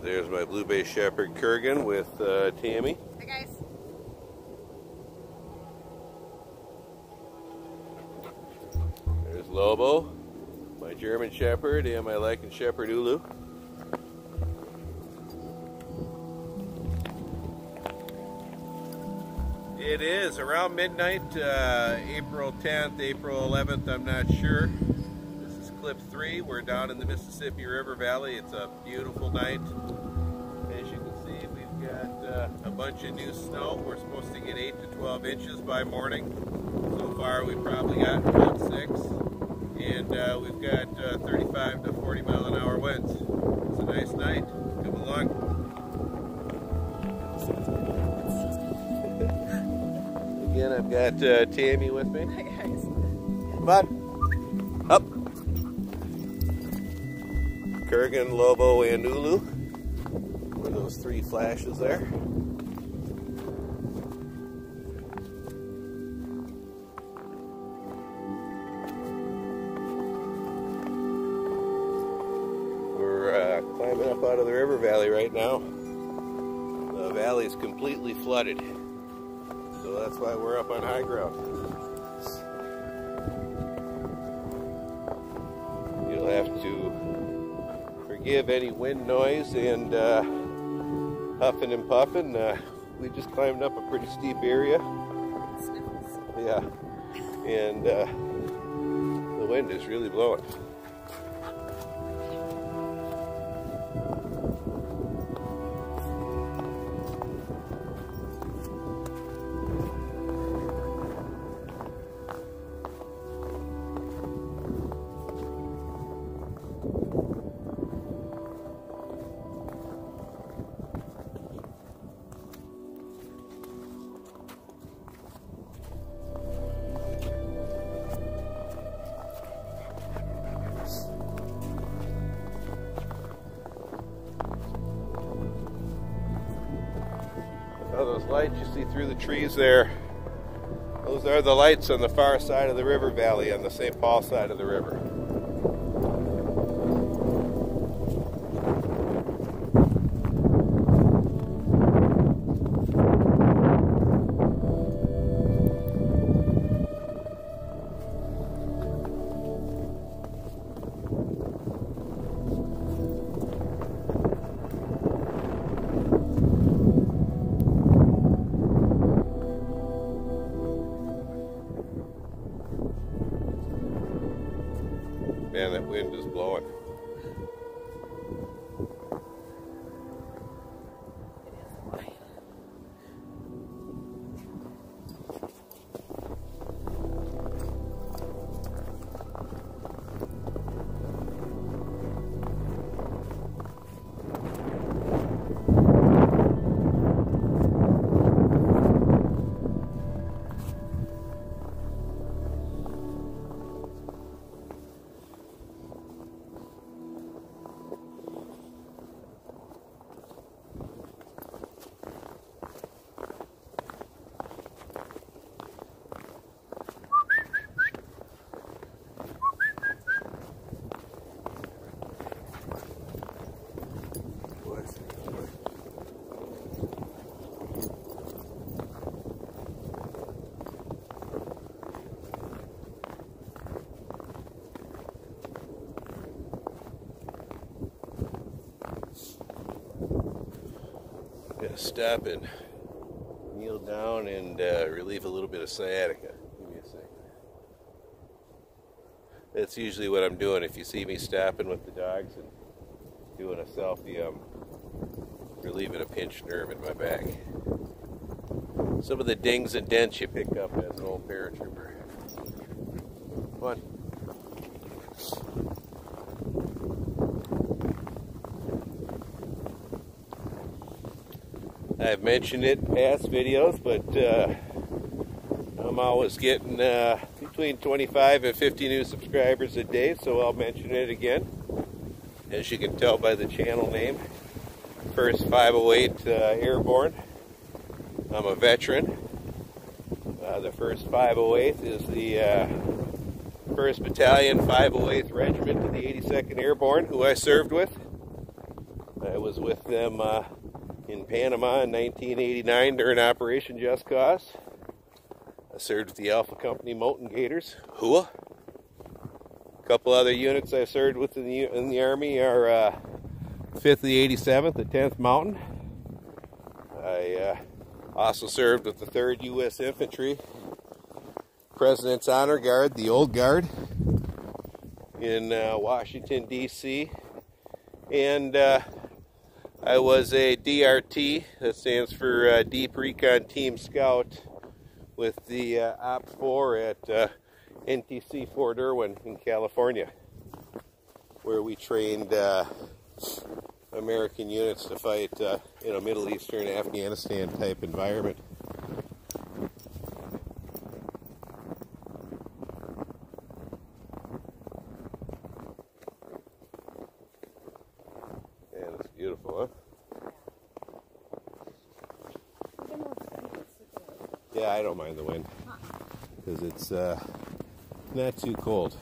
There's my Blue Bay Shepherd Kurgan with Tammy. Hi guys. There's Lobo, my German Shepherd, and my Lycan Shepherd Ulu. It is around midnight, April 10th, April 11th, I'm not sure. This is clip 3. We're down in the Mississippi River Valley. It's a beautiful night. As you can see, we've got a bunch of new snow. We're supposed to get 8 to 12 inches by morning. So far we've probably got about 6. And we've got 35 to 40 mile an hour winds. It's a nice night. Come along. Again, I've got Tammy with me. Hi guys. Come on. Up. Kurgan, Lobo, and Ulu. Were those 3 flashes there? We're climbing up out of the river valley right now. The valley's completely flooded. So that's why we're up on high ground. You'll have to forgive any wind noise and huffing and puffing. We just climbed up a pretty steep area. Yeah, and the wind is really blowing. Now those lights you see through the trees there, those are the lights on the far side of the river valley, on the St. Paul side of the river. Man, that wind is blowing. Stop and kneel down and relieve a little bit of sciatica. Give me a second. That's usually what I'm doing. If you see me stopping with the dogs and doing a selfie, I'm relieving a pinched nerve in my back. Some of the dings and dents you pick up as an old paratrooper. Come on. I've mentioned it in past videos, but I'm always getting between 25 and 50 new subscribers a day, so I'll mention it again. As you can tell by the channel name, First 508 Airborne. I'm a veteran. The First 508 is the 1st Battalion, 508th Regiment of the 82nd Airborne, who I served with. I was with them in Panama in 1989 during Operation Just Cause. I served with the Alpha Company Mountain Gators. Hua. A couple other units I served with in the Army are 5th, the 87th, the 10th Mountain. I also served with the 3rd U.S. Infantry, President's Honor Guard, the Old Guard, in Washington, D.C. And I was a DRT, that stands for Deep Recon Team Scout, with the Op 4 at NTC Fort Irwin in California, where we trained American units to fight in a Middle Eastern, Afghanistan type environment. And it's beautiful, huh? Yeah, I don't mind the wind, because it's not too cold.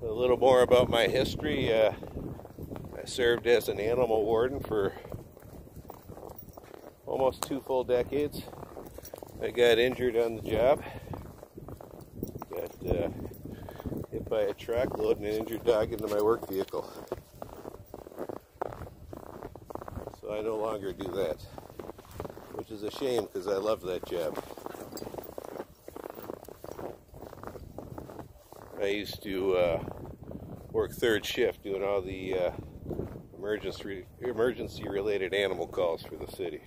A little more about my history. I served as an animal warden for almost 2 full decades. I got injured on the job. Got hit by a truck loading an injured dog into my work vehicle. So I no longer do that, which is a shame because I love that job. I used to work 3rd shift doing all the emergency related animal calls for the city.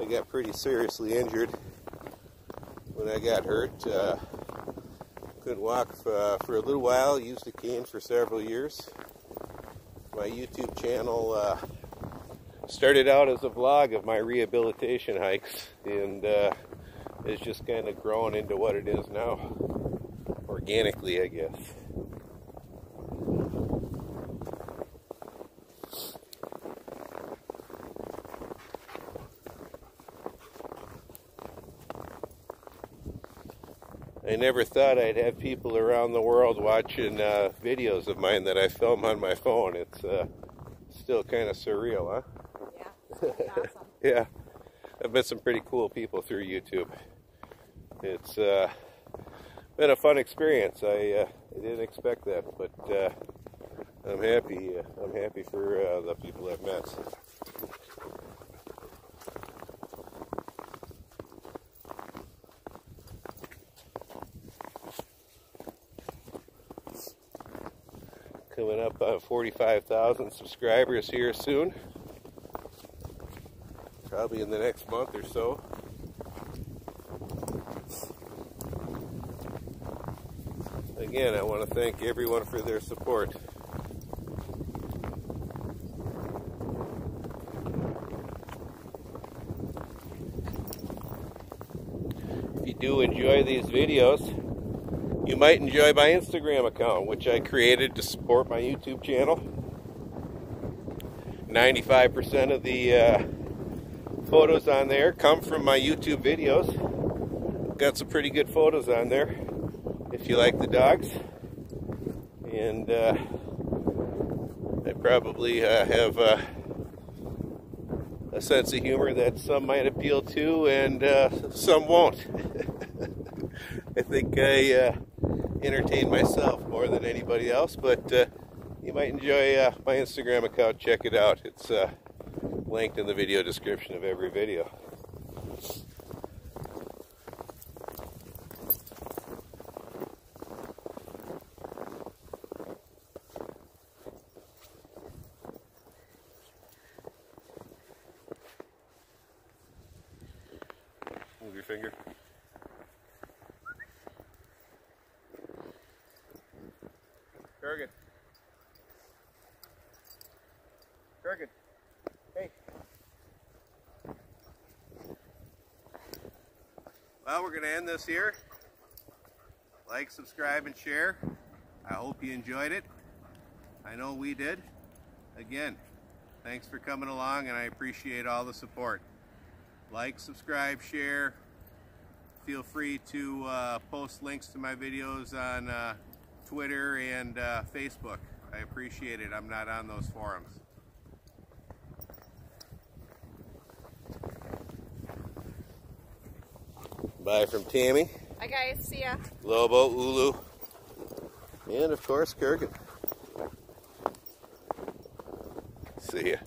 I got pretty seriously injured when I got hurt. Couldn't walk for a little while, used a cane for several years. My YouTube channel started out as a vlog of my rehabilitation hikes, and it's just kind of grown into what it is now, organically, I guess. I never thought I'd have people around the world watching videos of mine that I film on my phone. It's still kind of surreal, huh? Awesome. Yeah, I've met some pretty cool people through YouTube. It's been a fun experience. I didn't expect that, but I'm happy. I'm happy for the people I've met. Coming up on 45,000 subscribers here soon. Probably in the next month or so. Again, I want to thank everyone for their support. If you do enjoy these videos, you might enjoy my Instagram account, which I created to support my YouTube channel. 95% of the photos on there come from my YouTube videos. Got some pretty good photos on there if you like the dogs. And I probably have a sense of humor that some might appeal to and some won't. I think I entertain myself more than anybody else, but you might enjoy my Instagram account. Check it out. It's linked in the video description of every video. your finger. Kurgan. Kurgan. Hey. Well, we're going to end this here. Like, subscribe, and share. I hope you enjoyed it. I know we did. Again, thanks for coming along, and I appreciate all the support. Like, subscribe, share. Feel free to post links to my videos on Twitter and Facebook. I appreciate it. I'm not on those forums. Bye from Tammy. Bye guys, see ya. Lobo, Ulu, and of course Kurgan. See ya.